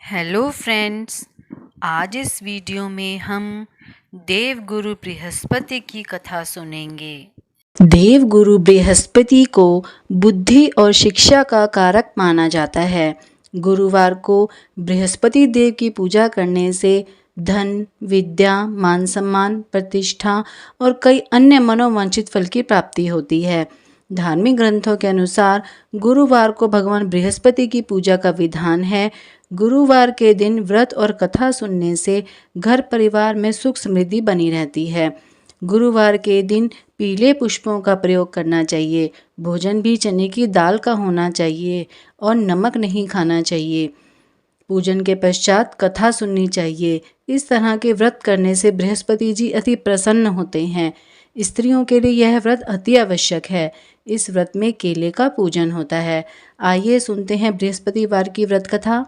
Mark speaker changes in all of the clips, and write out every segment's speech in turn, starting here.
Speaker 1: Hello friends, आज इस video में हम देवगुरु बृहस्पति की कथा सुनेंगे।
Speaker 2: देवगुरु बृहस्पति को बुद्धि और शिक्षा का कारक माना जाता है। गुरुवार को बृहस्पति देव की पूजा करने से धन, विद्या, मान सम्मान, प्रतिष्ठा और कई अन्य मनोवांछित फल की प्राप्ति होती है। धार्मिक ग्रंथों के अनुसार गुरुवार को भगवान बृहस्पति की पूजा का विधान है। गुरुवार के दिन व्रत और कथा सुनने से घर परिवार में सुख समृद्धि बनी रहती है। गुरुवार के दिन पीले पुष्पों का प्रयोग करना चाहिए। भोजन भी चने की दाल का होना चाहिए और नमक नहीं खाना चाहिए। पूजन के पश्चात कथा सुननी चाहिए। इस तरह के व्रत करने से बृहस्पति जी अति प्रसन्न होते हैं। स्त्रियों के लिए यह व्रत अति आवश्यक है। इस व्रत में केले का पूजन होता है। आइए सुनते हैं बृहस्पतिवार की व्रत कथा।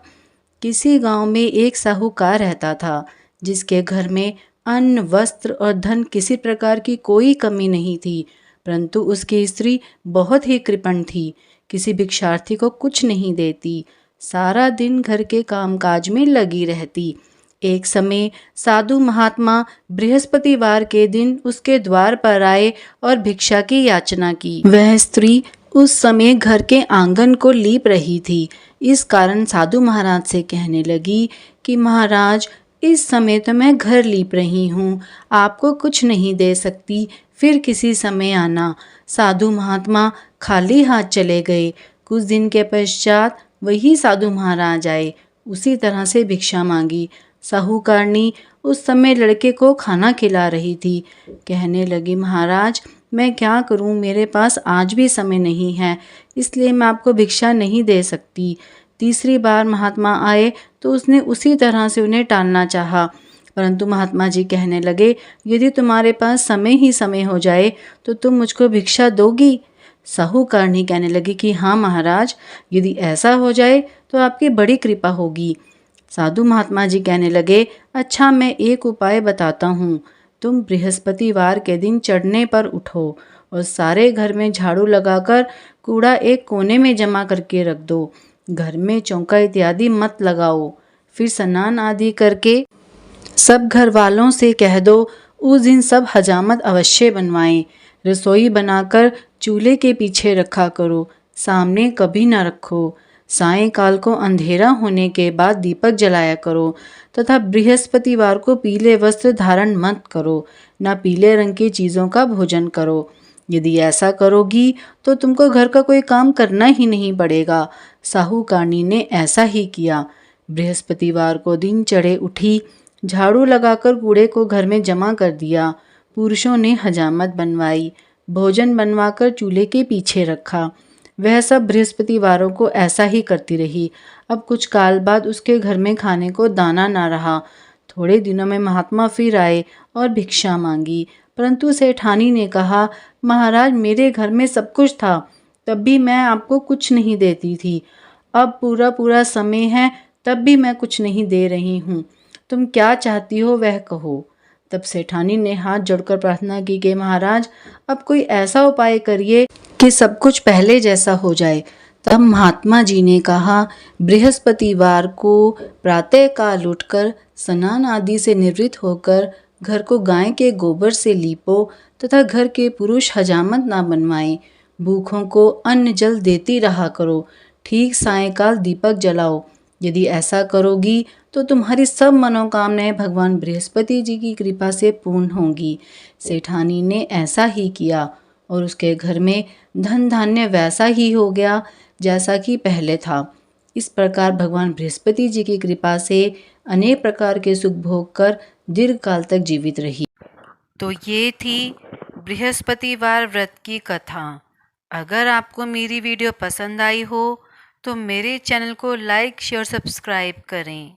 Speaker 2: किसी गांव में एक साहूकार रहता था, जिसके घर में अन्न, वस्त्र और धन किसी प्रकार की कोई कमी नहीं थी, परंतु उसकी स्त्री बहुत ही कृपण थी। किसी भिक्षार्थी को कुछ नहीं देती, सारा दिन घर के कामकाज में लगी रहती। एक समय साधु महात्मा बृहस्पतिवार के दिन उसके द्वार पर आए और भिक्षा की याचना की। वह स्त्री उस समय घर के आंगन को लीप रही थी। इस कारण साधु महाराज से कहने लगी कि महाराज, इस समय तो मैं घर लीप रही हूँ, आपको कुछ नहीं दे सकती, फिर किसी समय आना। साधु महात्मा खाली हाथ चले गए। कुछ दिन के पश्चात वही साधु महाराज आए, उसी तरह से भिक्षा मांगी। साहूकारनी उस समय लड़के को खाना खिला रही थी। कहने लगी, महाराज, मैं क्या करूं, मेरे पास आज भी समय नहीं है, इसलिए मैं आपको भिक्षा नहीं दे सकती। तीसरी बार महात्मा आए तो उसने उसी तरह से उन्हें टालना चाहा, परंतु महात्मा जी कहने लगे, यदि तुम्हारे पास समय ही समय हो जाए तो तुम मुझको भिक्षा दोगी? साहूकारनी कहने लगी कि हाँ महाराज, यदि ऐसा हो जाए तो आपकी बड़ी कृपा होगी। साधु महात्मा जी कहने लगे, अच्छा, मैं एक उपाय बताता हूँ। तुम बृहस्पतिवार के दिन चढ़ने पर उठो और सारे घर में झाड़ू लगाकर कूड़ा एक कोने में जमा करके रख दो। घर में चौका इत्यादि मत लगाओ। फिर स्नान आदि करके सब घर वालों से कह दो उस दिन सब हजामत अवश्य बनवाएं। रसोई बनाकर चूल्हे के पीछे रखा करो, सामने कभी न रखो। सायंकाल को अंधेरा होने के बाद दीपक जलाया करो तथा बृहस्पतिवार को पीले वस्त्र धारण मत करो, न पीले रंग की चीज़ों का भोजन करो। यदि ऐसा करोगी तो तुमको घर का कोई काम करना ही नहीं पड़ेगा। साहूकारनी ने ऐसा ही किया। बृहस्पतिवार को दिन चढ़े उठी, झाड़ू लगाकर कूड़े को घर में जमा कर दिया। पुरुषों ने हजामत बनवाई, भोजन बनवाकर चूल्हे के पीछे रखा। वह सब बृहस्पतिवारों को ऐसा ही करती रही। अब कुछ काल बाद उसके घर में खाने को दाना ना रहा। थोड़े दिनों में महात्मा फिर आए और भिक्षा मांगी, परंतु सेठानी ने कहा, महाराज, मेरे घर में सब कुछ था, तब भी मैं आपको कुछ नहीं देती थी। अब पूरा पूरा समय है, तब भी मैं कुछ नहीं दे रही हूँ। तुम क्या चाहती हो वह कहो। तब सेठानी ने हाथ जोड़कर प्रार्थना की कि महाराज, अब कोई ऐसा उपाय करिए कि सब कुछ पहले जैसा हो जाए। तब महात्मा जी ने कहा, बृहस्पतिवार को प्रातःकाल उठकर स्नान आदि से निवृत्त होकर घर को गाय के गोबर से लीपो तथा घर के पुरुष हजामत ना बनवाएं। भूखों को अन्न जल देती रहा करो। ठीक सायंकाल दीपक जलाओ। यदि ऐसा करोगी तो तुम्हारी सब मनोकामनाएं भगवान बृहस्पति जी की कृपा से पूर्ण होंगी। सेठानी ने ऐसा ही किया और उसके घर में धन धान्य वैसा ही हो गया जैसा कि पहले था। इस प्रकार भगवान बृहस्पति जी की कृपा से अनेक प्रकार के सुख भोग कर दीर्घ काल तक जीवित रही।
Speaker 1: तो ये थी बृहस्पतिवार व्रत की कथा। अगर आपको मेरी वीडियो पसंद आई हो तो मेरे चैनल को लाइक, शेयर, सब्सक्राइब करें।